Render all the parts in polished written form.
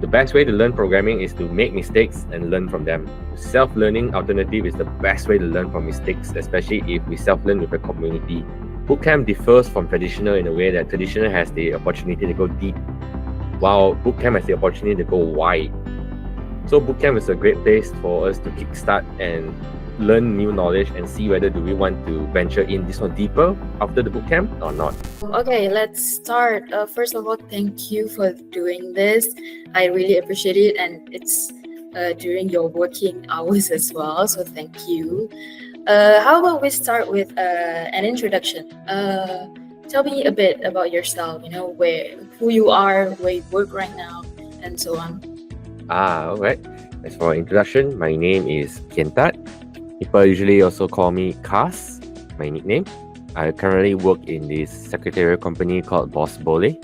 The best way to learn programming is to make mistakes and learn from them. Self-learning alternative is the best way to learn from mistakes, especially if we self-learn with a community. Bootcamp differs from traditional in a way that traditional has the opportunity to go deep, while Bootcamp has the opportunity to go wide. So Bootcamp is a great place for us to kickstart and learn new knowledge and see whether do we want to venture in this one deeper after the bootcamp or not. Okay, let's start. First of all, thank you for doing this. I really appreciate it, and it's during your working hours as well, so thank you. How about we start with an introduction? Tell me a bit about yourself, who you are, where you work right now, and so on. Alright. As for introduction, my name is Kientat. People usually also call me Kas, my nickname. I currently work in this secretarial company called Boss Bole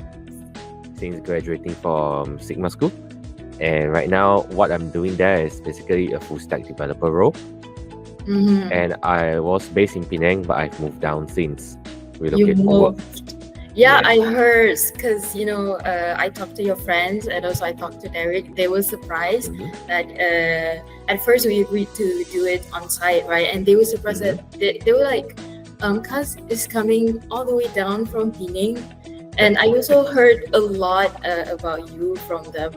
since graduating from Sigma School. And right now, what I'm doing there is basically a full stack developer role. And I was based in Penang, but I've moved down since relocated for work. Yeah, I heard, because I talked to your friends and also I talked to Derek. They were surprised that at first we agreed to do it on site, right? And they were surprised that they were like, Kaz is coming all the way down from Penang. And I also heard a lot about you from them.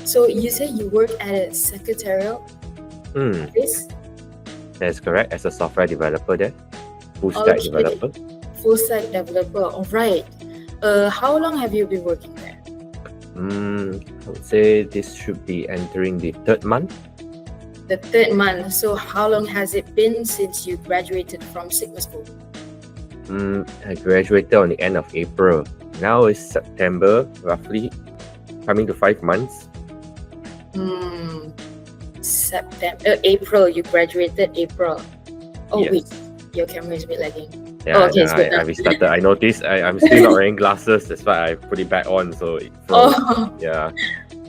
So you say you work at a secretarial office? That's correct, as a software developer there, full stack developer. Full stack developer, all right. How long have you been working there? I would say this should be entering the third month. The third month. So how long has it been since you graduated from Sigma School? I graduated on the end of April. Now it's September, roughly coming to 5 months. April, you graduated April. Oh, yes. Wait, your camera is a bit lagging. Yeah, okay, it's good I restarted. I noticed I'm still not wearing glasses. That's why I put it back on. So it froze. Yeah.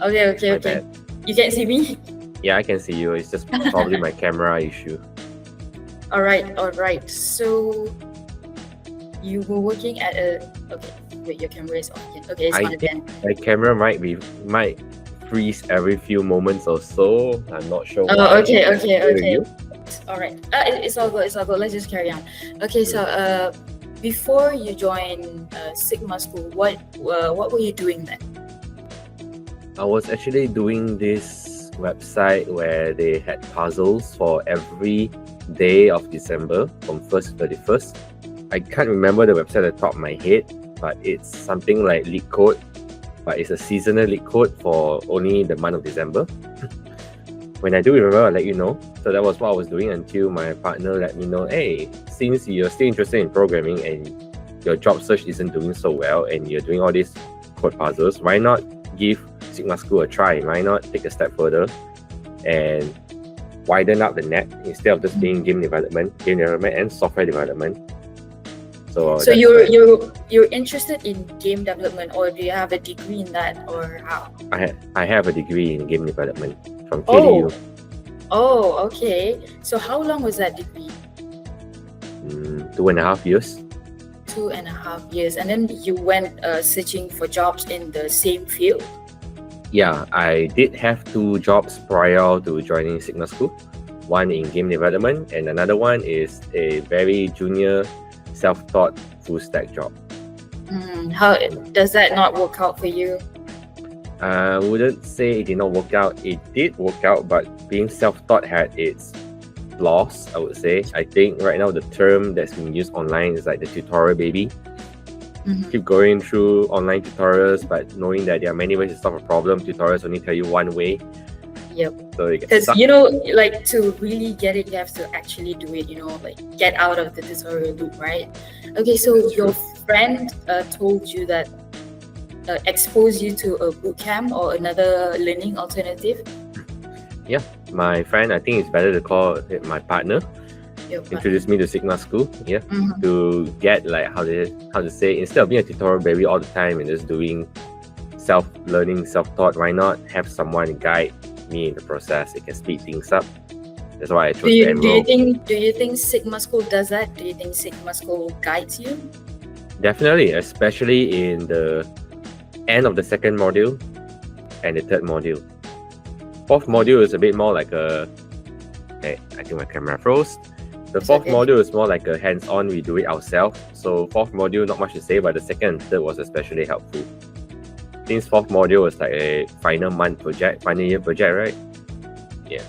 Okay. Bad. You can see me? Yeah, I can see you. It's just probably my camera issue. All right. So you were working at a... Okay, wait, your camera is on again. Okay, it's on again. My camera might freeze every few moments or so. I'm not sure. Oh, okay. All right. It's all good. Let's just carry on. Okay, so before you joined Sigma School, what were you doing then? I was actually doing this website where they had puzzles for every day of December from 1st to 31st. I can't remember the website at the top of my head, but it's something like leak code, but it's a seasonal leak code for only the month of December. When I do remember, I'll let you know. So that was what I was doing until my partner let me know, hey, since you're still interested in programming and your job search isn't doing so well and you're doing all these code puzzles, why not give Sigma School a try? Why not take a step further and widen up the net instead of just being game development and software development? So you're interested in game development, or do you have a degree in that, or how? I have a degree in game development from KDU. Oh, okay. So how long was that degree? 2.5 years. 2.5 years, and then you went searching for jobs in the same field? Yeah, I did have 2 jobs prior to joining Sigma School. One in game development, and another one is a very junior self-taught full stack job. How does that not work out for you? I wouldn't say it did not work out. It did work out, but being self-taught had its flaws, I would say. I think right now the term that's being used online is like the tutorial baby. Keep going through online tutorials, but knowing that there are many ways to solve a problem. Tutorials only tell you one way. Yep. So because like to really get it, you have to actually do it. Like get out of the tutorial loop, right? Okay, so your friend told you that expose you to a bootcamp or another learning alternative. Yeah, my friend, I think it's better to call it my partner, introduced me to Sigma School. Yeah, to get like how to say, instead of being a tutorial baby all the time and just doing self-learning, self-taught, why not have someone guide me in the process? It can speed things up. That's why I chose to enroll. Do you think Sigma School does that? Do you think Sigma School guides you? Definitely, especially in the end of the second module. and the third module. Fourth module is a bit more like a... Hey, I think my camera froze. The fourth module is more like a hands-on, we do it ourselves. So fourth module, not much to say, but the second and third was especially helpful. Since fourth module was like a final year project, right? Yeah.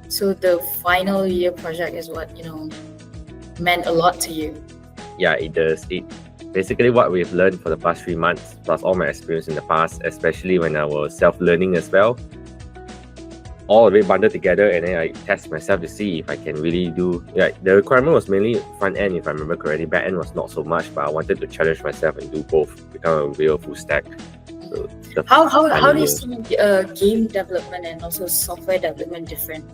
So the final year project is what, meant a lot to you. Yeah, it does. It basically what we've learned for the past 3 months, plus all my experience in the past, especially when I was self-learning as well. All of it bundled together, and then I test myself to see if I can really do... Yeah, the requirement was mainly front end, if I remember correctly. Back end was not so much, but I wanted to challenge myself and do both, become a real full stack. So how do you see game development and also software development different?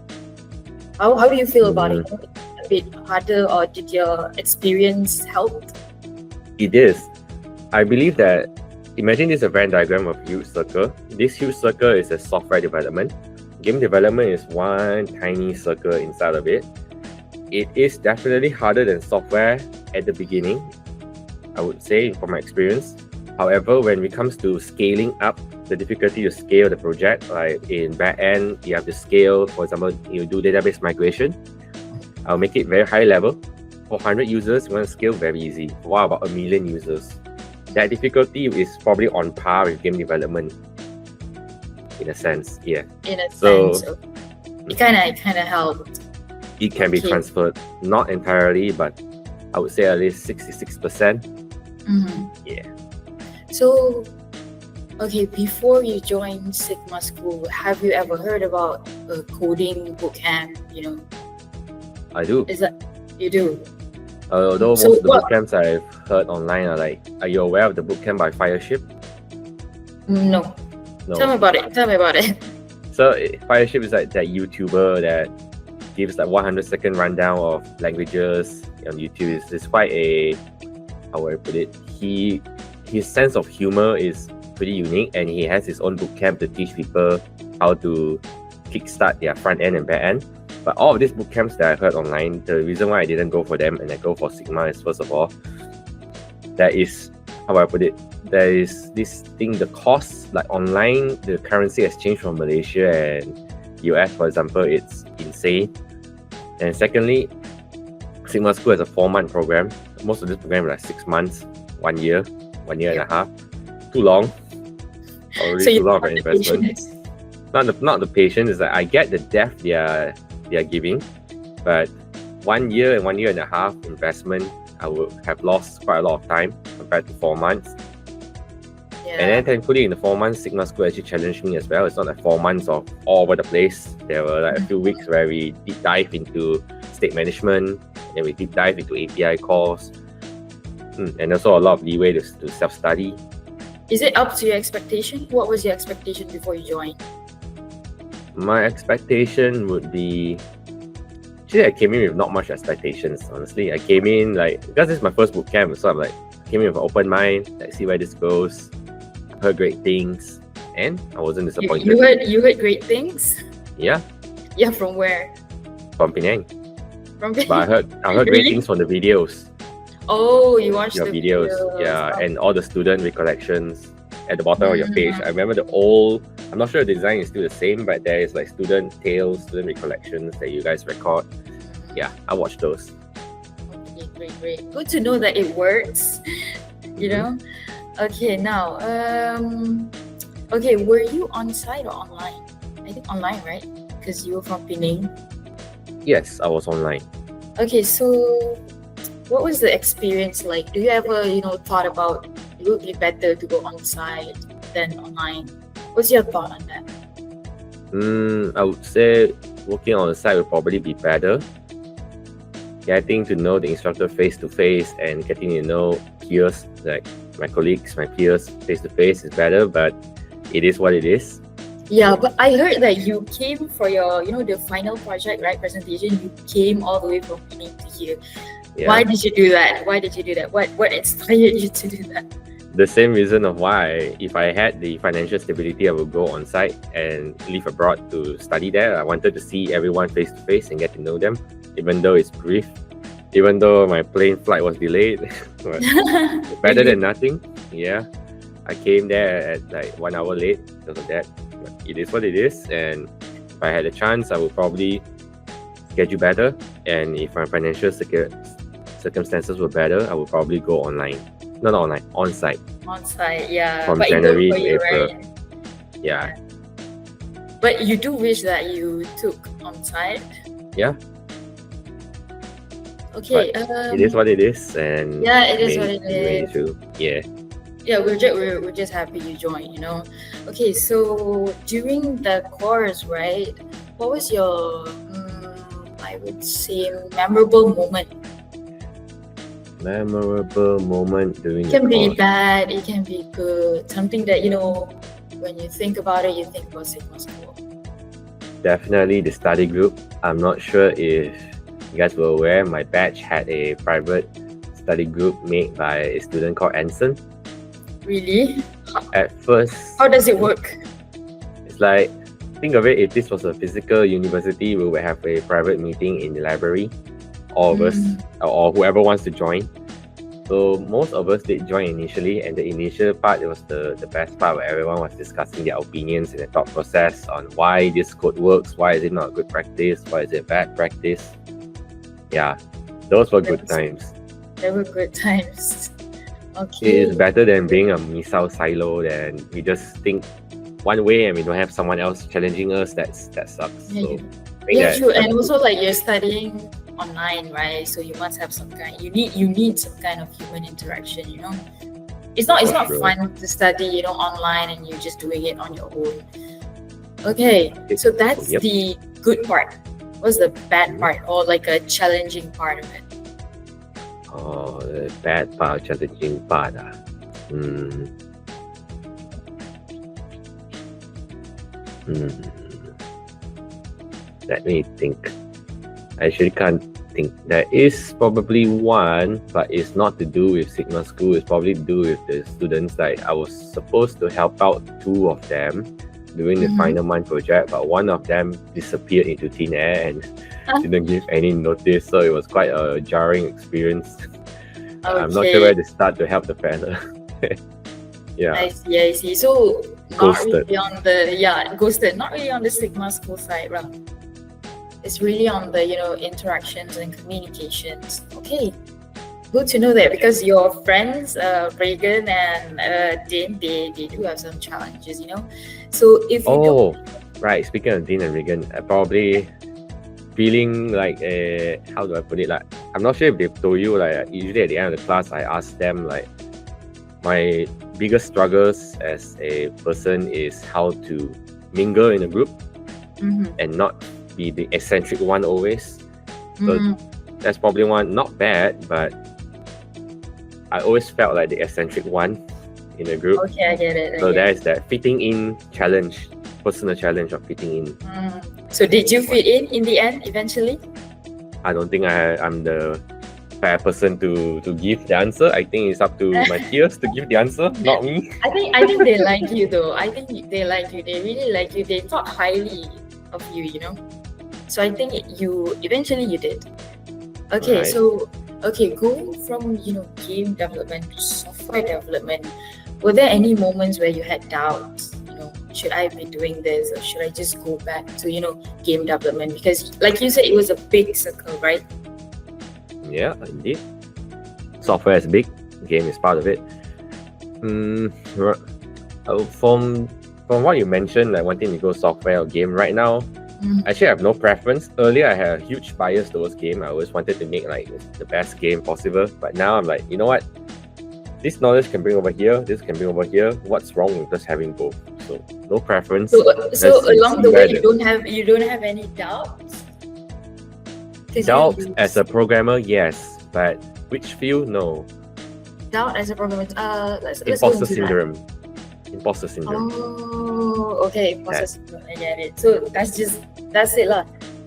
How do you feel about it? A bit harder, or did your experience help? It is. I believe that... Imagine this is a Venn diagram of a huge circle. This huge circle is a software development. Game development is one tiny circle inside of it. It is definitely harder than software at the beginning, I would say, from my experience. However, when it comes to scaling up, the difficulty to scale the project, like in back-end, you have to scale, for example, you do database migration. I'll make it very high level. For 100 users, you want to scale very easy. For about 1 million users. That difficulty is probably on par with game development. In a sense, yeah. In a sense, it kind of helped. It can be transferred, not entirely, but I would say at least 66%. Yeah. So, okay, before you joined Sigma School, have you ever heard about a coding bootcamp? I do. Is that you do? Although most of the bootcamps I've heard online are like, are you aware of the bootcamp by Fireship? No. Tell me about it. So Fireship is like that YouTuber that gives like 100-second rundown of languages on YouTube. It's quite a... How would I put it? His sense of humor is pretty unique, and he has his own bootcamp to teach people how to kickstart their front end and back end. But all of these bootcamps that I heard online, the reason why I didn't go for them and I go for Sigma is, first of all, there is... How would I put it? There is this thing, the cost, like online, the currency exchange from Malaysia and US, for example, it's insane. And secondly, Sigma School has a 4-month program. Most of this program is like 6 months, 1 year, 1 year and a half. Too long. Already too long for investment. Not the patience, is that I get the depth they are giving, but 1 year and 1 year and a half investment, I would have lost quite a lot of time compared to 4 months. Yeah. And then thankfully in the 4 months, Sigma School actually challenged me as well. It's not like 4 months of all over the place. There were like a few weeks where we deep dive into state management, and then we deep dive into API calls, and also a lot of leeway to self-study. Is it up to your expectation? What was your expectation before you joined? My expectation would be... Actually, I came in with not much expectations, honestly. I came in because this is my first bootcamp, so I'm like, came in with an open mind, see where this goes. I heard great things, and I wasn't disappointed. You heard great things? Yeah. Yeah, from where? From Penang. From Penang? But I heard great things from the videos. Oh, you watched your the videos. Yeah, and all the student recollections at the bottom of your page. I remember the old... I'm not sure the design is still the same, but there is like student tales, student recollections that you guys record. Yeah, I watched those. Okay, great. Good to know that it works. Okay, now, were you on site or online? I think online, right? Because you were from Penang. Yes, I was online. Okay, so what was the experience like? Do you ever, thought about it would be better to go on site than online? What's your thought on that? I would say working on the site would probably be better. Getting to know the instructor face to face and getting to know peers, like my colleagues, my peers face to face is better, but it is what it is. Yeah, but I heard that you came for your, the final project, right, presentation, you came all the way from Penang to here. Yeah. Why did you do that? What inspired you to do that? The same reason of why, if I had the financial stability, I would go on site and live abroad to study there. I wanted to see everyone face to face and get to know them, even though it's brief, even though my plane flight was delayed. But better than nothing. Yeah, I came there at like 1 hour late because of that. it is what it is. And if I had a chance, I would probably schedule better. And if my financial circumstances were better, I would probably go online. Not online, on-site. On-site, yeah. From But January it worked to for you, April. right? Yeah. But you do wish that you took on-site? Yeah. Okay. It is what it is, and yeah, it is what it is. Yeah. Yeah, we're just happy you joined, you know. Okay, so during the course, right? What was your, I would say, memorable moment? Memorable moment during It can the be course. bad, it can be good. Something that, you know, when you think about it, you think about Sigma School. Definitely the study group. I'm not sure if you guys were aware, my batch had a private study group made by a student called Anson. Really? At first, How does it work? it's like, think of it, if this was a physical university, we would have a private meeting in the library, all of us, or whoever wants to join. So most of us did join initially, and the initial part, it was the best part where everyone was discussing their opinions and the thought process on why this code works, why is it not good practice, why is it bad practice. Yeah, those were good times. They were good times. It Okay. is better than being a missile silo, and we just think one way and we don't have someone else challenging us. That sucks. Yeah, So you- I think yeah, that- true. And also, like, you're studying online, right? So you must have some kind. You need some kind of human interaction. You know, it's not Sure. fun to study, you know, online and you're just doing it on your own. Okay, so that's Yep. the good part. What's the bad Mhm. part, or like a challenging part of it? Oh, the bad part, challenging part. Let me think. I actually can't think. There is probably one, but it's not to do with Sigma School. It's probably to do with the students. Like, I was supposed to help out two of them during the Mhm. final month project, but one of them disappeared into thin air and didn't give any notice. So it was quite a jarring experience. I'm not sure Okay. where to start to help the fella. Yeah, I see. So not ghosted. really on the ghosted. Not really on the Sigma School side, right? It's really on the, you know, interactions and communications. Okay, good to know that, because your friends Reagan and Dean, they do have some challenges, you know. So if you don't, Oh, right. Speaking of Dean and Regan, I probably feeling like how do I put it? Like, I'm not sure if they've told you. Like, usually at the end of the class, I ask them like, my biggest struggles as a person is how to mingle in a group Mhm. and not be the eccentric one always. So Mhm. that's probably one, not bad, but I always felt like the eccentric one in a group. Okay, I get it. So there's that fitting in challenge, personal challenge of fitting in. So did you fit in the end eventually? I don't think I'm the fair person to give the answer. I think it's up to my peers to give the answer, not me. I think they like you though. I think they like you. They really like you. They thought highly of you, you know. So I think you eventually you did. Okay, Right. so going from, you know, game development to software development, were there any moments where you had doubts? You know, should I be doing this, or should I just go back to, you know, game development? Because like you said, it was a big circle, right? Yeah, indeed. Software is big, game is part of it. From what you mentioned, like wanting to go software or game right now, actually I have no preference. Earlier I had a huge bias towards game. I always wanted to make like the best game possible. But now I'm like, you know what? This knowledge can bring over here, this can bring over here. What's wrong with just having both? So no preference. So Let's along the see way, where you don't have any doubts? 'Cause doubt you as a programmer, yes, but which field? No. doubt as a programmer. Let's go Imposter into that. syndrome. Imposter syndrome. Oh, okay. Imposter syndrome. I get it. So that's it lah.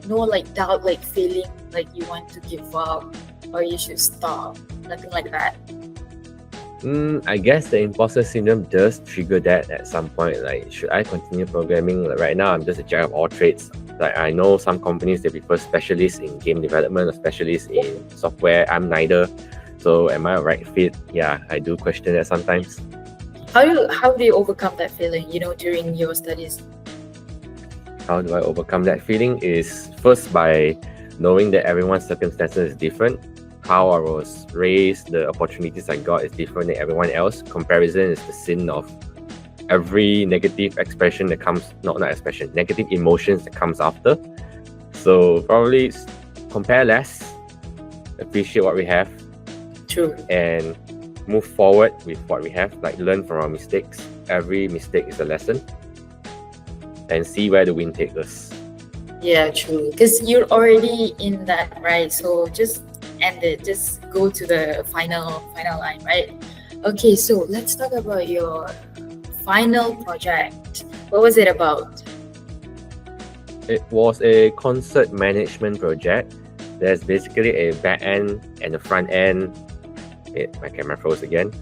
No like doubt, like feeling like you want to give up or you should stop. Nothing like that. I guess the imposter syndrome does trigger that at some point. Like, should I continue programming? Like, right now, I'm just a jack of all trades. Like, I know some companies, they prefer specialists in game development or specialists in software. I'm neither. So am I a right fit? Yeah, I do question that sometimes. How do you overcome that feeling, you know, during your studies? How do I overcome that feeling? Is first by knowing that everyone's circumstances is different. How I was raised, the opportunities I got is different than everyone else. Comparison is the sin of every negative expression that comes, not expression, negative emotions that comes after. So probably compare less, appreciate what we have. True. And move forward with what we have, like learn from our mistakes. Every mistake is a lesson. And see where the wind takes us. Yeah, true. Because you're already in that, right? So just end it. Just go to the final line, right? Okay, so let's talk about your final project. What was it about? It was a concert management project. There's basically a back end and a front end. My camera froze again.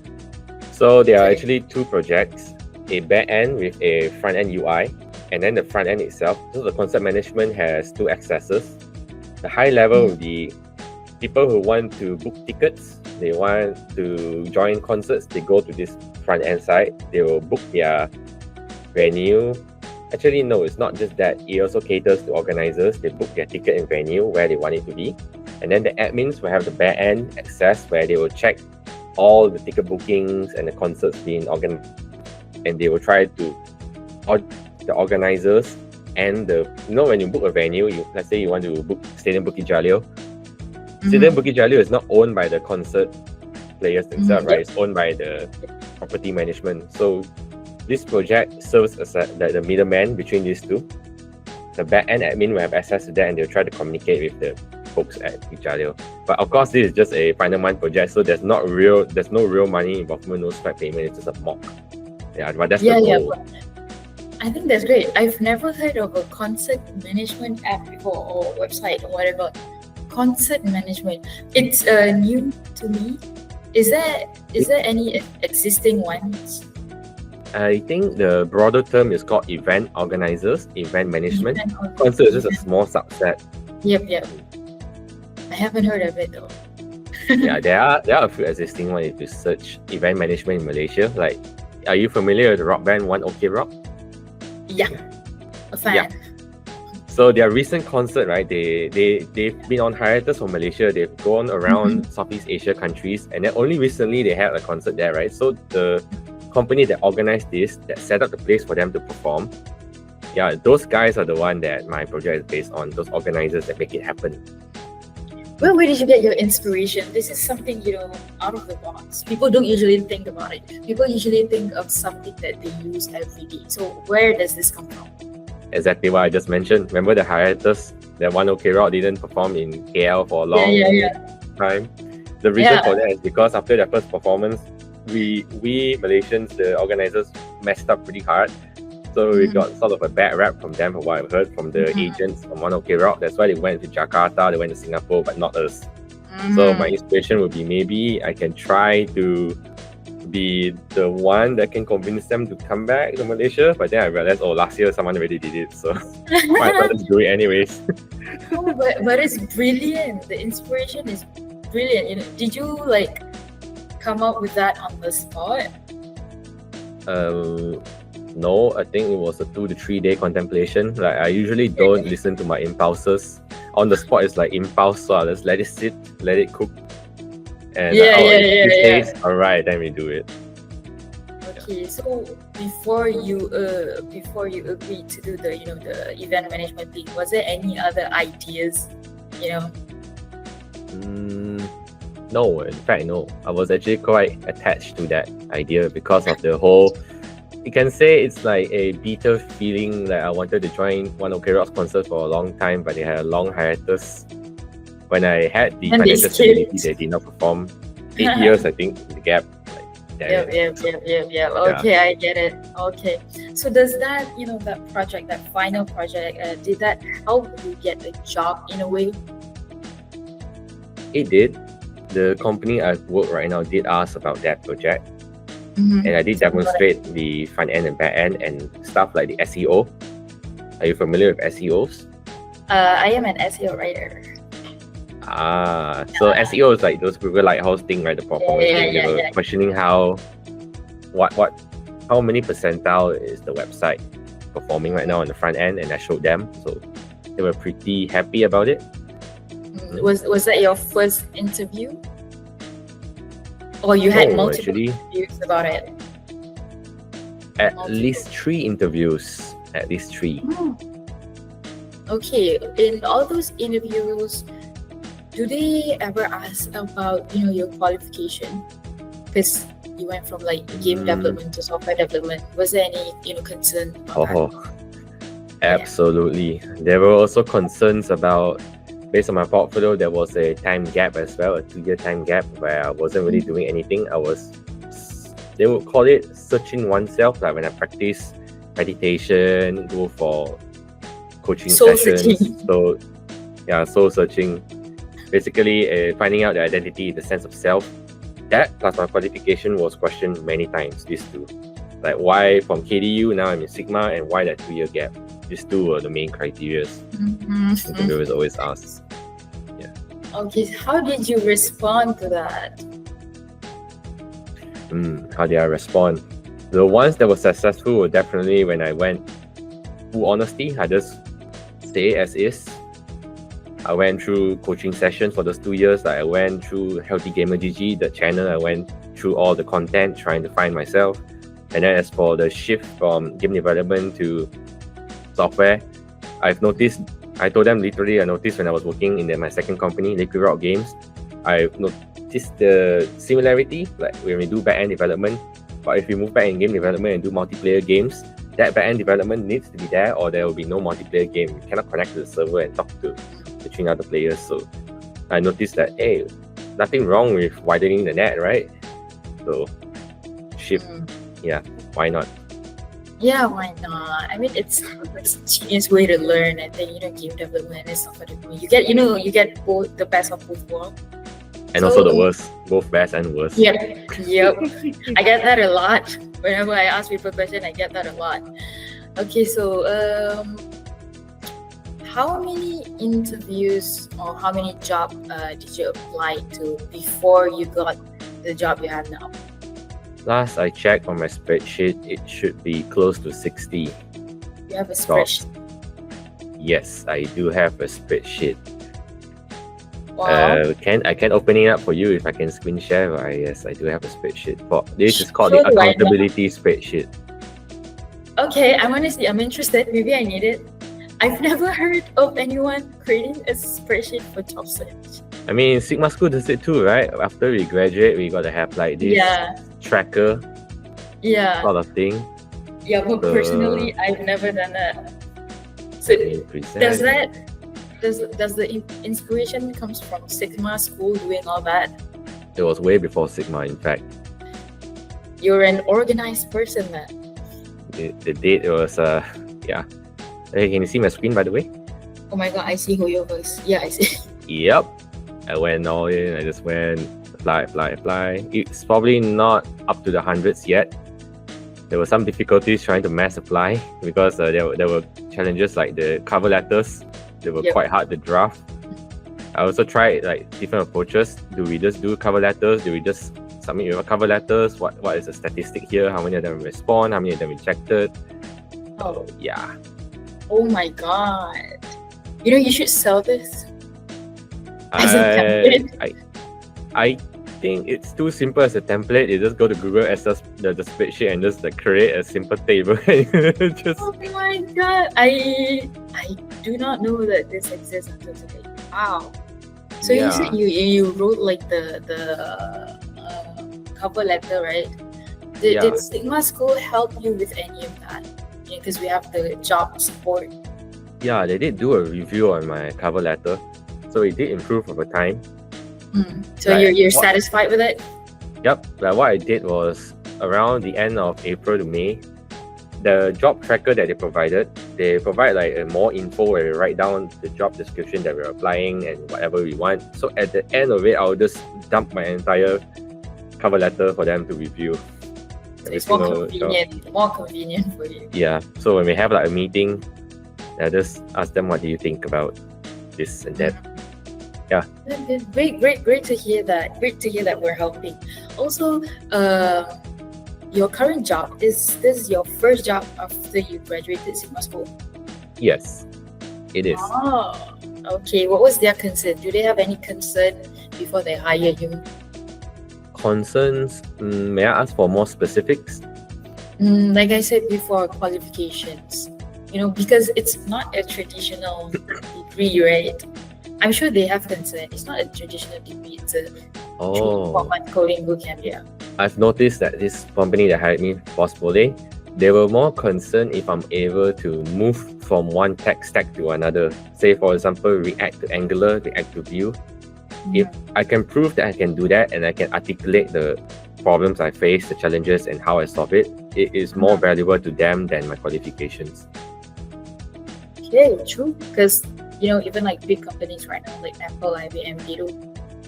So there are actually two projects, a back end with a front end UI, and then the front end itself. So the concert management has two accesses. The high level will be people who want to book tickets. They want to join concerts. They go to this front end site. They will book their venue. Actually, no, it's not just that. It also caters to organizers. They book their ticket and venue where they want it to be. And then the admins will have the back end access where they will check all the ticket bookings and the concerts being organized. And they will try to, the organizers and when you book a venue, let's say you want to book Stadium Bukit Jalil. Stadium Bukit Jalil is not owned by the concert players themselves, right? It's owned by the property management. So this project serves as the middleman between these two. The back-end admin will have access to that and they'll try to communicate with the folks at Bukit Jalil. But of course, this is just a final month project, so there's no real money involvement, no swipe payment, it's just a mock. Yeah, but that's the goal. I think that's great. I've never heard of a concert management app before or website or whatever. Concert management. It's new to me. Is there any existing ones? I think the broader term is called event organizers, event management. Concert is just a small subset. Yep. I haven't heard of it though. Yeah, there are a few existing ones if you search event management in Malaysia. Like, are you familiar with the rock band One OK Rock? Yeah, a fan. Yeah. So their recent concert, right? They've been on hiatus from Malaysia. They've gone around Southeast Asia countries, and then only recently they had a concert there, right? So the company that organized this, that set up the place for them to perform, those guys are the one that my project is based on. Those organizers that make it happen. Well, where did you get your inspiration? This is something, out of the box. People don't usually think about it. People usually think of something that they use every day. So where does this come from? Exactly what I just mentioned. Remember the hiatus? That One OK Rock didn't perform in KL for a long time. The reason for that is because after their first performance, we Malaysians, the organizers, messed up pretty hard. So we got sort of a bad rap from them, from what I've heard from the agents from One OK Rock. That's why they went to Jakarta, they went to Singapore, but not us. So my inspiration would be maybe I can try to be the one that can convince them to come back to Malaysia. But then I realized, last year someone already did it, so might as well just do it anyways. but it's brilliant. The inspiration is brilliant. Did you come up with that on the spot? No, I think it was a 2 to 3 day contemplation. Like, I usually don't listen to my impulses. On the spot, it's like impulse, so I just let it sit, let it cook. And alright, then we do it. Okay, so before you agreed to do the event management thing, was there any other ideas? No, in fact, no. I was actually quite attached to that idea because of the whole. You can say it's like a bitter feeling that I wanted to join One OK Rock's concert for a long time, but they had a long hiatus. When I had the financial stability, they did not perform. 8 years, I think, the gap. Yeah. Okay, I get it. Okay. So does that, that project, that final project, did that help you get a job in a way? It did. The company I work right now did ask about that project. And I did demonstrate the front end and back end and stuff like the SEO. Are you familiar with SEOs? I am an SEO writer. So SEO is like those Google Lighthouse thing, right? The performance thing. They were questioning how many percentile is the website performing right now on the front end, and I showed them, so they were pretty happy about it. Was that your first interview, or you had No, multiple actually, interviews about it? at Multiple. least 3 interviews. At least 3. Okay, in all those interviews, do they ever ask about your qualification? Because you went from like game development to software development. Was there any concern about that? Oh, absolutely. There were also concerns about, based on my portfolio, there was a time gap as well, a 2-year time gap where I wasn't really doing anything. They would call it searching oneself, like when I practice meditation, go for coaching Soul sessions. searching. So, yeah, soul searching. Basically, finding out the identity, the sense of self. That plus my qualification was questioned many times, these two. Like why from KDU, now I'm in Sigma, and why that 2-year gap? These two were the main criteria interviewers always ask. Okay, how did you respond to that? How did I respond? The ones that were successful were definitely when I went full honesty. I just say as is. I went through coaching sessions for those 2 years. Like I went through Healthy Gamer GG, the channel. I went through all the content, trying to find myself. And then as for the shift from game development to software, I've noticed, I told them literally, I noticed when I was working in my second company, Liquid Rock Games, I noticed the similarity, like when we do back-end development, but if we move back in game development and do multiplayer games, that back-end development needs to be there or there will be no multiplayer game. You cannot connect to the server and talk to between other players. So I noticed that, hey, nothing wrong with widening the net, right? So shift, why not? Yeah, why not? I mean, it's a genius way to learn. I think game development is software development. You get both, the best of both worlds. And also the worst, both best and worst. Yep. I get that a lot. Whenever I ask people questions, I get that a lot. Okay, so how many interviews or how many jobs did you apply to before you got the job you have now? Last I checked on my spreadsheet, it should be close to 60. You have a spreadsheet? Yes, I do have a spreadsheet. Wow. I can open it up for you if I can screen share. Yes, I do have a spreadsheet. This is called Sure, the accountability spreadsheet. Okay, I want to see. I'm interested. Maybe I need it. I've never heard of anyone creating a spreadsheet for job search. I mean, Sigma School does it too, right? After we graduate, we got to have like this tracker sort of thing. Yeah, but personally, I've never done that. So does the inspiration comes from Sigma School doing all that? It was way before Sigma, in fact. You're an organized person, man. The date was Hey, can you see my screen, by the way? Oh my god, I see who you're first. Yeah, I see. Yep. I went all in. I just went apply. It's probably not up to the hundreds yet. There were some difficulties trying to mass apply because there were challenges like the cover letters. They were quite hard to draft. I also tried like different approaches. Do we just do cover letters? Do we just submit your cover letters? What is the statistic here? How many of them respond? How many of them rejected? Oh yeah. Oh my god. You should sell this as a template. I think it's too simple as a template. You just go to Google, access the spreadsheet, and just create a simple table. Just... Oh my god! I do not know that this exists until today. Wow. So you said you wrote like the cover letter, right? Did Sigma School help you with any of that? Because we have the job support. Yeah, they did do a review on my cover letter, so it did improve over time. So you're satisfied with it? Yep. Like what I did was around the end of April to May, the job tracker that they provide like more info where we write down the job description that we're applying and whatever we want. So at the end of it, I'll just dump my entire cover letter for them to review. So it's more convenient for you. Yeah. So when we have like a meeting, I just ask them, what do you think about this and that? Yeah. Great to hear that. Great to hear that we're helping. Also, your current job, is this your first job after you graduated Sigma School? Yes, it is. Oh, okay. What was their concern? Do they have any concern before they hire you? Concerns, may I ask for more specifics? Like I said before, qualifications. Because it's not a traditional degree, right? I'm sure they have concern. It's not a traditional degree. It's a 3-4-month coding bootcamp. Yeah. I've noticed that this company that hired me, Bospole, they were more concerned if I'm able to move from one tech stack to another. Say, for example, React to Angular, React to Vue. If I can prove that I can do that and I can articulate the problems I face, the challenges, and how I solve it, it is more valuable to them than my qualifications. Okay, true. Because even like big companies right now, like Apple, IBM,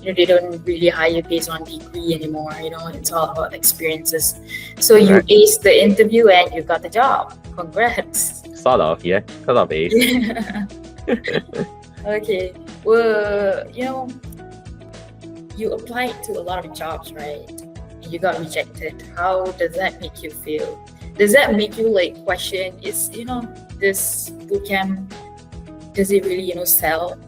they don't really hire based on degree anymore. It's all about experiences. So you aced the interview and you got the job. Congrats. Sort of, yeah. Sort of ace. Okay. Well, you applied to a lot of jobs, right? And you got rejected. How does that make you feel? Does that make you question, is this bootcamp, does it really sell?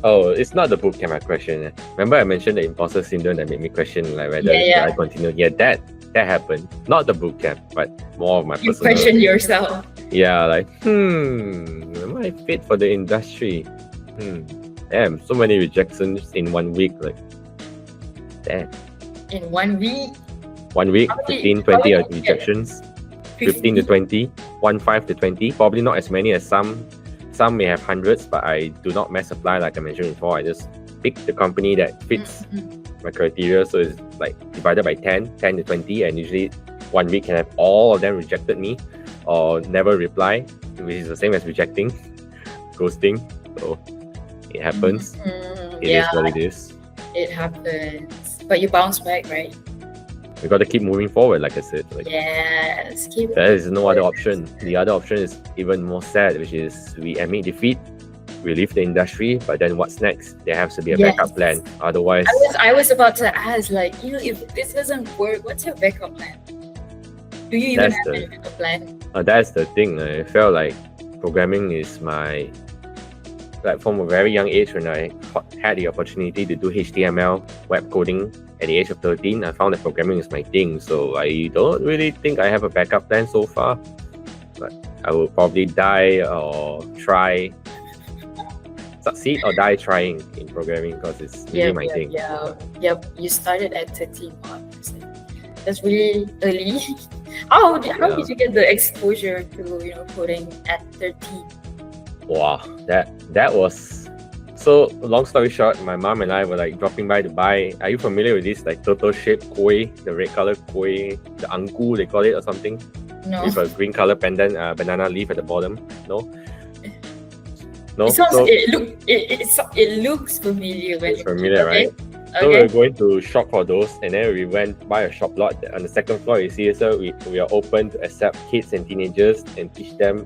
Oh, it's not the bootcamp I question. Remember I mentioned the imposter syndrome that made me question whether I continue. Yeah, that happened. Not the bootcamp, but more of my personal. You question yourself. Yeah, am I fit for the industry? Damn, so many rejections in 1 week. Damn. In 1 week? 1 week, 15, 20 rejections. 15 to 20, 5 to 20. Probably not as many as some. Some may have hundreds, but I do not mass apply like I mentioned before. I just pick the company that fits my criteria. So it's divided by 10 to 20, and usually 1 week can have all of them rejected me or never reply, which is the same as rejecting, ghosting. So it happens. It is what it is. It happens. But you bounce back, right? We got to keep moving forward, like I said. Yes, keep. There is no other option. The other option is even more sad, which is we admit defeat, we leave the industry, but then what's next? There has to be a backup plan. Otherwise, I was about to ask, if this doesn't work, what's your backup plan? Do you even have a backup plan? That's the thing. I felt like programming is my, from a very young age when I had the opportunity to do HTML web coding at the age of 13, I found that programming is my thing. So I don't really think I have a backup plan so far. But I will probably die or try, succeed or die trying in programming because it's really my thing. Yep. You started at 13. That's really early. How did you get the exposure to coding at 13? Wow, that was. So long story short, my mom and I were dropping by to buy. Are you familiar with this turtle-shaped koi, the red color koi, the angku they call it or something? No. With a green color pendant, banana leaf at the bottom. No. It looks familiar. It's familiar, right? So we were going to shop for those, and then we went by a shop lot. On the second floor, you see, so we are open to accept kids and teenagers and teach them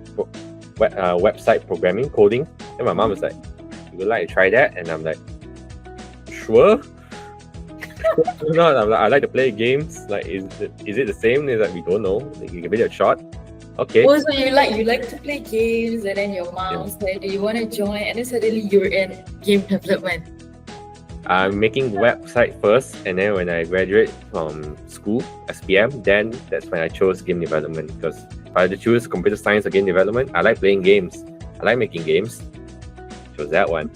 website programming, coding. And my mom was like, "You would like to try that?" And I'm like, "Sure." I'm like, "I like to play games. Is it the same?" He's like, "We don't know. You give it a shot." Okay. Oh, so you like to play games, and then your mom said, "Do you want to join?" And then suddenly you're in game development. I'm making website first, and then when I graduate from school, SPM, then that's when I chose game development. Because if I had to choose computer science or game development, I like playing games. I like making games. Chose that one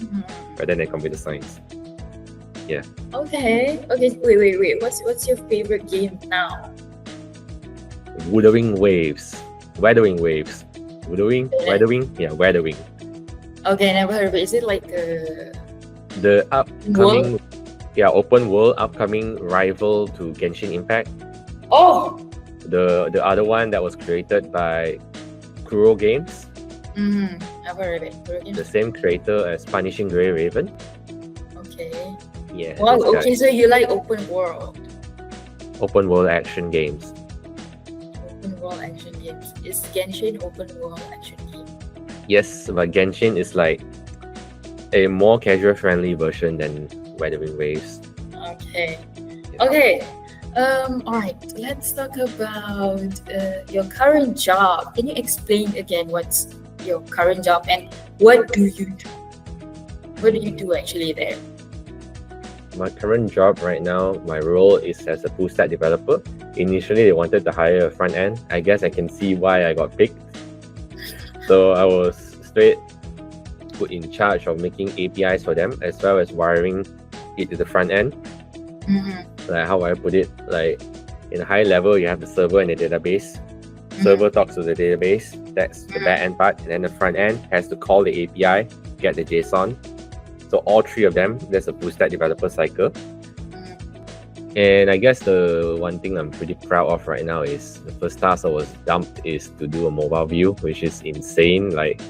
rather than computer science. Yeah. Okay. Wait. What's your favorite game now? Wuthering Waves. Weathering Waves. Weathering? Yeah, Weathering. Okay, never heard of it. Is it like the upcoming open world upcoming rival to Genshin Impact? Oh! The other one that was created by Kuro Games. I've heard of it. The same creator as Punishing Grey Raven. Okay. Yeah. Wow, okay, so you like open world. Open world action games. Open world action games. Is Genshin open world action game? Yes, but Genshin is like a more casual friendly version than Weathering Waves. Okay. Okay. All right, let's talk about your current job. Can you explain again what's your current job and what do you do? What do you do actually there? My current job right now, my role is as a full stack developer. Initially, they wanted to hire a front end. I guess I can see why I got picked. So I was straight put in charge of making APIs for them, as well as wiring it to the front end. Like how I put it, like in a high level, you have the server and the database. Server talks to the database, that's the back end part, and then the front end has to call the API, get the JSON. So all three of them, there's a full stack developer cycle. And I guess the one thing I'm pretty proud of right now is the first task I was dumped is to do a mobile view, which is insane. Like,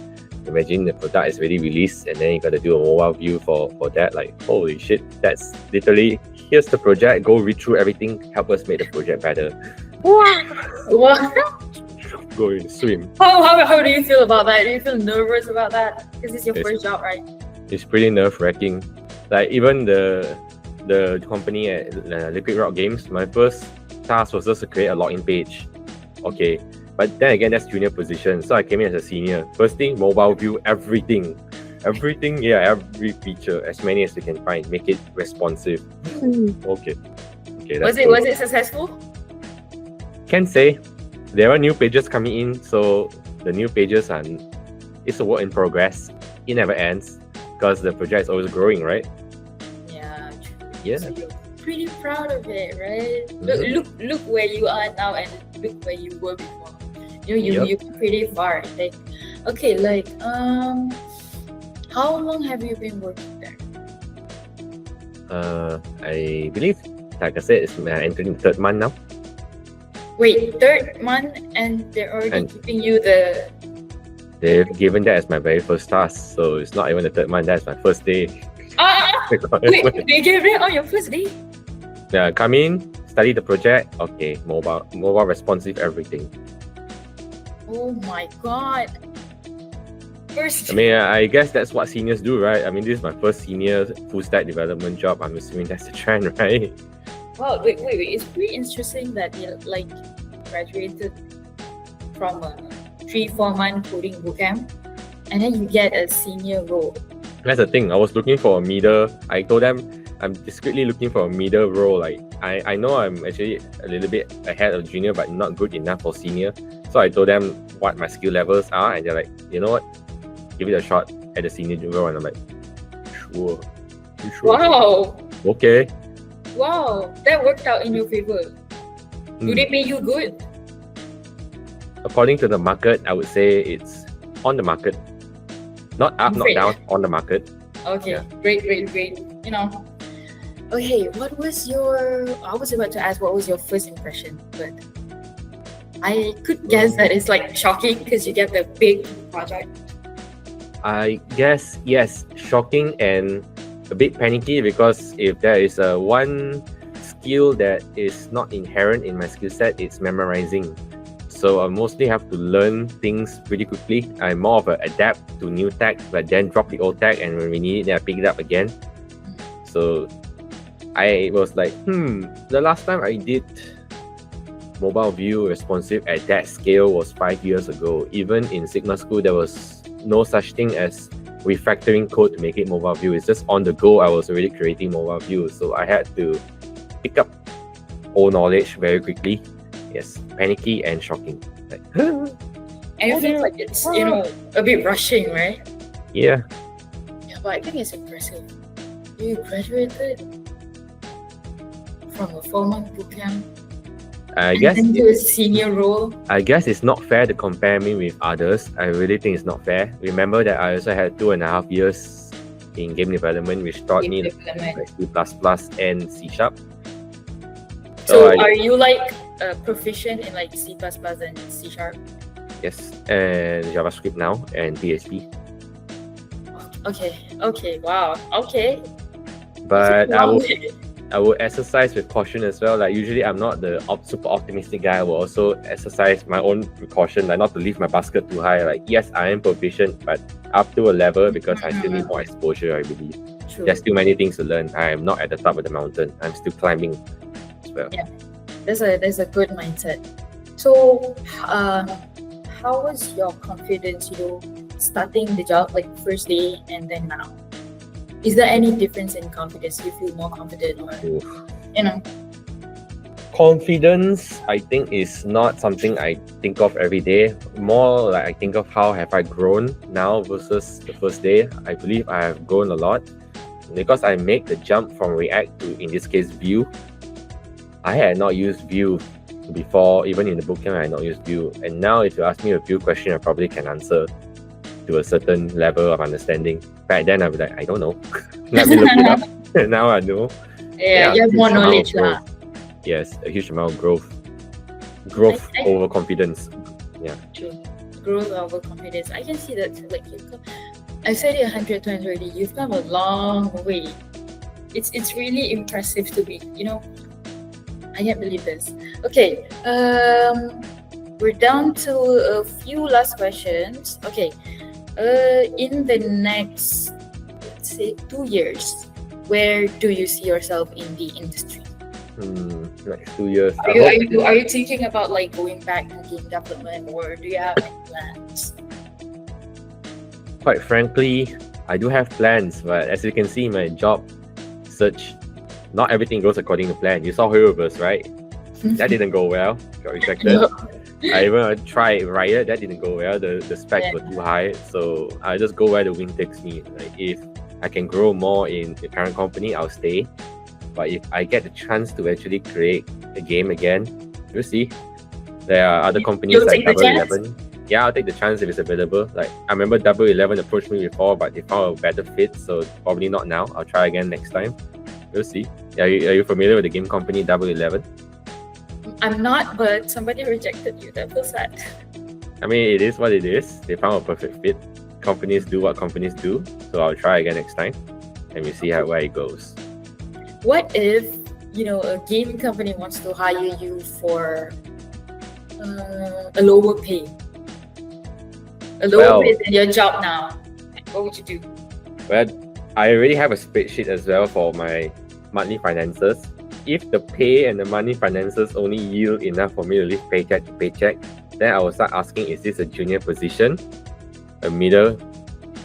imagine the product is already released and then you got to do a mobile view for that. Like, holy shit, that's literally, here's the project, go read through everything, help us make the project better. What? Go and swim. How do you feel about that? Do you feel nervous about that? Because it's your first job, right? It's pretty nerve-wracking. Like, even the company at Liquid Rock Games, my first task was just to create a login page. Okay, but then again, that's junior position, so I came in as a senior. First thing, mobile view, everything, every feature, as many as you can find, make it responsive. Okay. Was it successful? Can't say. There are new pages coming in, so the new pages it's a work in progress. It never ends because the project is always growing, right? Yeah. So you're pretty proud of it, right? Look where you are now and look where you were before. You're pretty far. Like, okay, like how long have you been working there? I believe, like I said, it's entering the third month now. Wait, third month and they're already giving you the... They've given that as my very first task, so it's not even the third month, that's my first day. Wait, they gave it on your first day? Yeah, come in, study the project, okay, mobile responsive, everything. Oh my god. I mean, I guess that's what seniors do, right? I mean, this is my first senior full stack development job. I'm assuming that's the trend, right? Wow, wait. It's pretty interesting that you like graduated from a 3-4 month coding bootcamp and then you get a senior role. That's the thing. I was looking for a middle. I told them I'm discreetly looking for a middle role. Like I know I'm actually a little bit ahead of junior, but not good enough for senior. So I told them what my skill levels are, and they're like, you know what, give it a shot at the senior role. And I'm like, sure. Wow. Okay. Wow, that worked out in your favor. Do they pay you good? According to the market, I would say it's on the market. Not up, not down, on the market. Okay, yeah. Great. You know, okay, I was about to ask what was your first impression, but I could guess that it's like shocking because you get the big project. I guess, yes, shocking and a bit panicky because if there is one skill that is not inherent in my skill set, it's memorizing. So I mostly have to learn things pretty quickly. I'm more of an adapt to new tech, but then drop the old tech, and when we need it, then I pick it up again. So I was like, the last time I did mobile view responsive at that scale was 5 years ago. Even in Sigma School, there was no such thing as refactoring code to make it mobile view. It's just on the go. I was already creating mobile view, so I had to pick up old knowledge very quickly. Yes, panicky and shocking. Like, and it feels like it's a bit rushing, right? Yeah. Yeah, but I think it's impressive. You graduated from a 4-month bootcamp. I guess into a senior role. I guess it's not fair to compare me with others. I really think it's not fair. Remember that I also had 2.5 years in game development, which taught me like C++ and C#. So are you like proficient in like C++ and C#? Yes, and JavaScript now and PHP. Okay, wow, okay. But I will exercise with caution as well. Like usually I'm not the super optimistic guy. I will also exercise my own precaution, like not to leave my basket too high. Like yes, I am proficient, but up to a level because I still need more exposure, I believe. True. There's still many things to learn. I am not at the top of the mountain. I'm still climbing as well. Yeah. There's a good mindset. So, how was your confidence? Starting the job like first day and then now. Is there any difference in confidence? You feel more confident, or Oof. you know? Confidence, I think, is not something I think of every day. More like I think of how have I grown now versus the first day. I believe I have grown a lot because I made the jump from React to, in this case, Vue. I had not used Vue before, even in the bootcamp, I had not used Vue. And now, if you ask me a Vue question, I probably can answer to a certain level of understanding. Back then, I'd be like, I don't know. Let me look it up. Now I know. Yeah, you have more knowledge, lah. Yes, a huge amount of growth. Growth over confidence. Yeah. True. Growth over confidence. I can see that. Like I said it 100 times already. You've come a long way. It's really impressive to be. I can't believe this. Okay. We're down to a few last questions. Okay. In the next, let's say, 2 years, where do you see yourself in the industry? Next 2 years. Are you thinking about like going back to game development, or do you have any plans? Quite frankly, I do have plans, but as you can see in my job search, not everything goes according to plan. You saw Heroverse, right? That didn't go well. Got rejected. I even tried Riot. That didn't go well. The specs were too high. So I just go where the wind takes me. Like if I can grow more in the current company, I'll stay. But if I get the chance to actually create a game again, we'll see. There are other companies like Double 11. Yeah, I'll take the chance if it's available. Like I remember Double 11 approached me before, but they found a better fit. So probably not now. I'll try again next time. We'll see. Are you familiar with the game company Double 11? I'm not, but somebody rejected you. That was sad. I mean, it is what it is. They found a perfect fit. Companies do what companies do. So I'll try again next time, and we'll see where it goes. What if a game company wants to hire you for a lower pay? A lower pay than your job now. What would you do? Well, I already have a spreadsheet as well for my monthly finances. If the pay and the monthly finances only yield enough for me to live paycheck to paycheck, then I will start asking, is this a junior position, a middle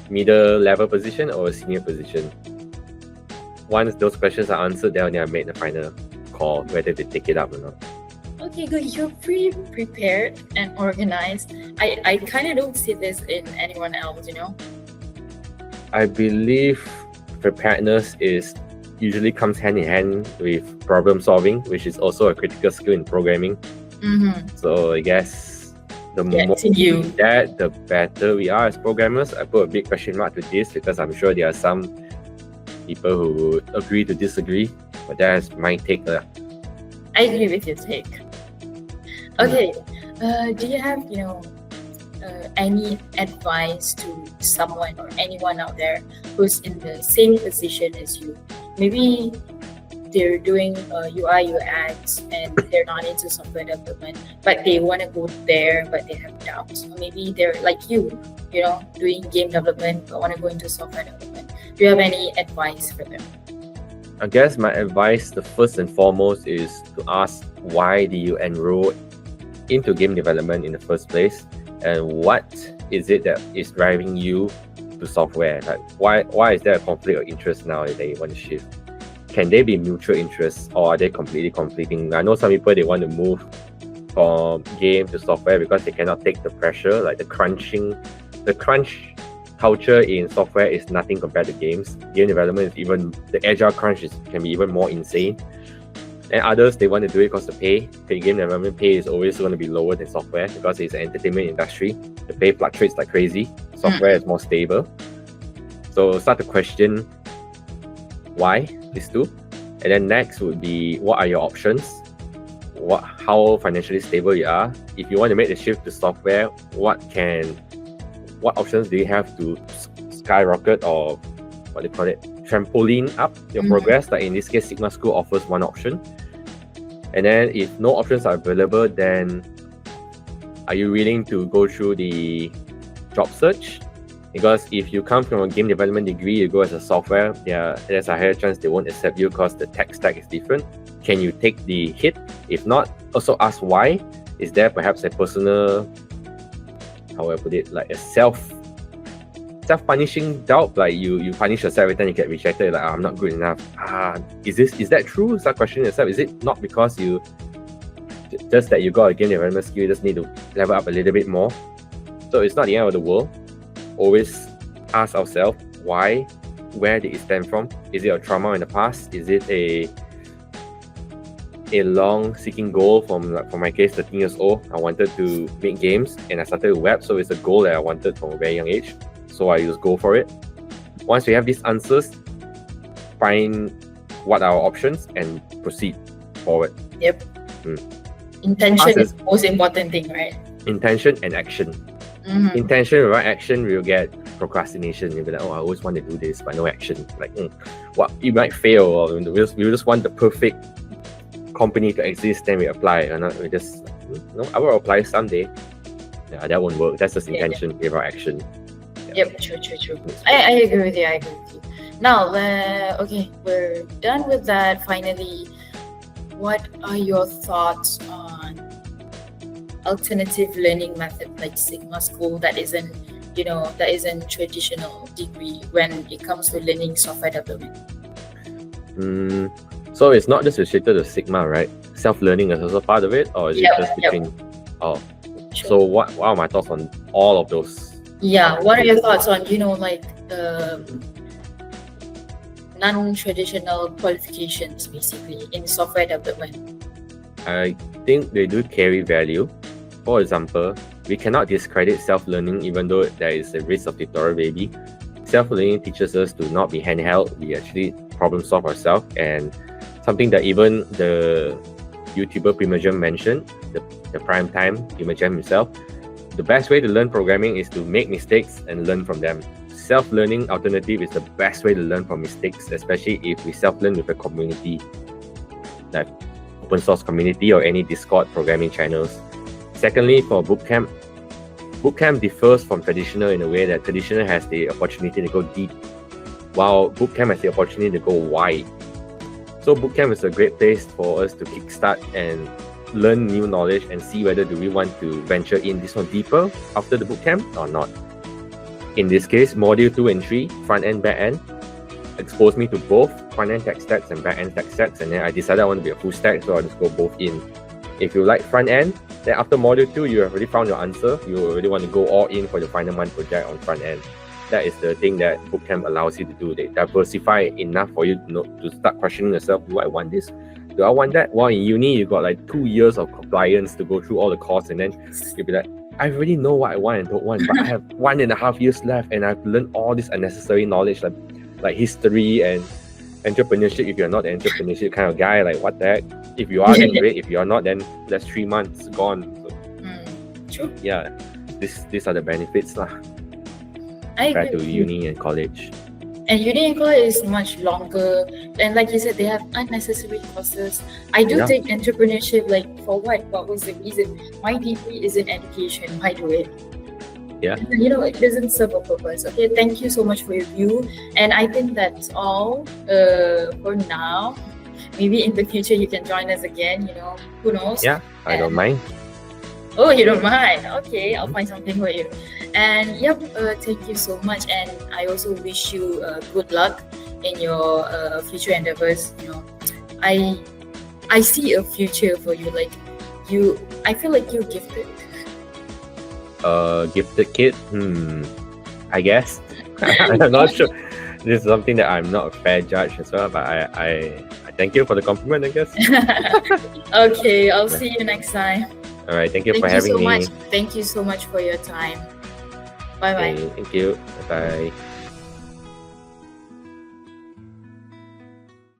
level position, or a senior position? Once those questions are answered, then I made the final call whether they take it up or not. Okay, good. You're pretty prepared and organized. I kind of don't see this in anyone else, I believe preparedness usually comes hand in hand with problem solving, which is also a critical skill in programming. So I guess the more you that, the better we are as programmers. I put a big question mark to this because I'm sure there are some people who would agree to disagree, but that's my take. I agree with your take. Okay, do you have any advice to someone or anyone out there who's in the same position as you? Maybe they're doing UI UX and they're not into software development, but they want to go there, but they have doubts. Or maybe they're like you, doing game development but want to go into software development. Do you have any advice for them? I guess my advice, the first and foremost, is to ask why do you enroll into game development in the first place, and what is it that is driving you to software? Like why is there a conflict of interest now that they want to shift? Can they be mutual interests, or are they completely conflicting? I know some people, they want to move from game to software because they cannot take the pressure, like the crunch culture in software is nothing compared to games. Game development is even, the agile crunch can be even more insane. And others, they want to do it because the pay. Game development pay is always going to be lower than software because it's an entertainment industry. The pay fluctuates like crazy. Software is more stable. So start to question why these two. And then next would be, what are your options? How financially stable you are. If you want to make the shift to software, what options do you have to skyrocket, or what they call it, trampoline up your progress? Like in this case, Sigma School offers one option. And then if no options are available, then are you willing to go through the job search? Because if you come from a game development degree, you go as a software, there's a higher chance they won't accept you because the tech stack is different. can you take the hit? If not, also ask why. Is there perhaps a personal, how would I put it, like a self-punishing doubt, like you punish yourself every time you get rejected, like I'm not good enough. Is that true? Start questioning yourself. Is it not because you just that you got a game development skill, you just need to level up a little bit more? So it's not the end of the world. Always ask ourselves why, where did it stem from? Is it a trauma in the past? Is it a long seeking goal from, like, for my case, 13 years old, I wanted to make games and I started with web, so it's a goal that I wanted from a very young age. So I just go for it. Once we have these answers, find what are our options and proceed forward. Yep. Intention is the most important thing, right? Intention and action. Intention without action, we'll get procrastination. You'll be like, oh, I always want to do this, but no action. Like, you might fail, or we just want the perfect company to exist, then we apply. And we just, I will apply someday. Yeah, that won't work. That's just intention without action. Yep, true. I agree with you. Now, okay, we're done with that. Finally, what are your thoughts on alternative learning method like Sigma School that isn't traditional degree when it comes to learning software development? So it's not just restricted to Sigma, right? Self-learning is also part of it, or is it just between? Oh, sure. So what are my thoughts on all of those? Yeah, what are your thoughts on non-traditional qualifications basically in software development? I think they do carry value. For example, we cannot discredit self-learning even though there is a risk of tutorial baby. Self-learning teaches us to not be handheld. We actually problem solve ourselves, and something that even the YouTuber Primogen mentioned, the prime time Primogen himself, the best way to learn programming is to make mistakes and learn from them. Self-learning alternative is the best way to learn from mistakes, especially if we self-learn with a community, like open source community or any Discord programming channels. Secondly, for Bootcamp differs from traditional in a way that traditional has the opportunity to go deep, while Bootcamp has the opportunity to go wide. So Bootcamp is a great place for us to kickstart and learn new knowledge and see whether do we want to venture in this one deeper after the bootcamp or not. In this case, module 2 and 3, front-end, back-end, exposed me to both front-end tech stacks and back-end tech stacks, and then I decided I want to be a full stack, so I'll just go both in. If you like front-end, then after module 2, you have already found your answer. You already want to go all in for the final month project on front-end. That is the thing that Bootcamp allows you to do. They diversify enough for you to start questioning yourself, do I want this? Do I want that? While in uni, you got like 2 years of compliance to go through all the courses, and then you'll be like, I already know what I want and don't want, but I have 1.5 years left, and I've learned all this unnecessary knowledge like history and entrepreneurship. If you're not an entrepreneurship kind of guy, like what the heck? If you are, then great. If you're not, then that's 3 months gone. So, true. Yeah, these are the benefits lah. Compared to uni and college. And uni and college is much longer, and like you said, they have unnecessary courses. I do take entrepreneurship, like for what? What was the reason? My degree is in education. Why do it? Yeah. It doesn't serve a purpose. Okay, thank you so much for your view, and I think that's all for now. Maybe in the future you can join us again. Who knows? Yeah, I don't mind. Oh, you don't mind? Okay, I'll find something for you. And thank you so much. And I also wish you good luck in your future endeavors. I see a future for you. I feel like you're gifted. Gifted kid? I guess. I'm not sure. This is something that I'm not a fair judge as well, but I thank you for the compliment, I guess. Okay, I'll see you next time. All right, thank you for having me. Thank you so much for your time. Bye-bye. Okay, thank you. Bye-bye.